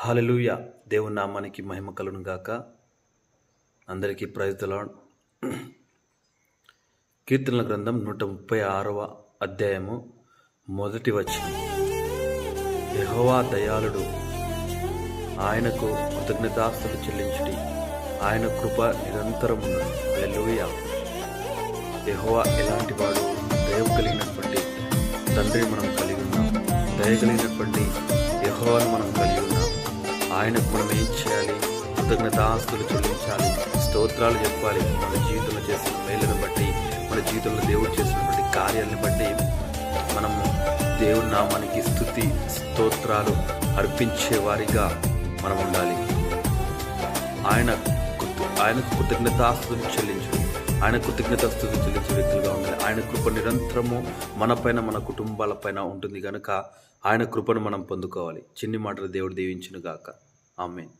హల్లెలూయా. దేవుని నామానికి మహిమ కలుగును గాక. అందరికీ ప్రైజ్ ది లార్డ్. కీర్తనల గ్రంథం 136వ అధ్యాయము మొదటి వచనం. యెహోవా దయాళుడు, ఆయనకు కృతజ్ఞతాస్తుతులు చెల్లించుడి, ఆయన కృప నిరంతరమును. హల్లెలూయా. యెహోవా ఎలాంటి వాడు? దయ కలిగినటువంటి తండ్రి మనం కలిగి ఉన్నాం. దయ కలిగినటువంటి యెహోవాను మనం కలిగి ఉన్నాం. ఆయనకు మనం ఏం చేయాలి? కృతజ్ఞతాస్తుతులు చెల్లించాలి, స్తోత్రాలు చెప్పాలి. మన జీవితంలో చేసిన మేలును బట్టి, మన జీవితంలో దేవుడు చేసినటువంటి కార్యాలను బట్టి మనము దేవుని నామానికి స్తుతి స్తోత్రాలు అర్పించే వారిగా మనం ఉండాలి. ఆయనకు కృతజ్ఞతాస్తుతులు చెల్లించడం, ఆయన కృతజ్ఞతాస్తుతులు చెల్లించే వ్యక్తులుగా ఉండాలి. ఆయన కృప నిరంతరము మనపైన, మన కుటుంబాలపైన ఉంటుంది కనుక ఆయన కృపను మనం పొందుకోవాలి. చిన్ని మాటలు దేవుడు దీవించును గాక. ఆమేన్.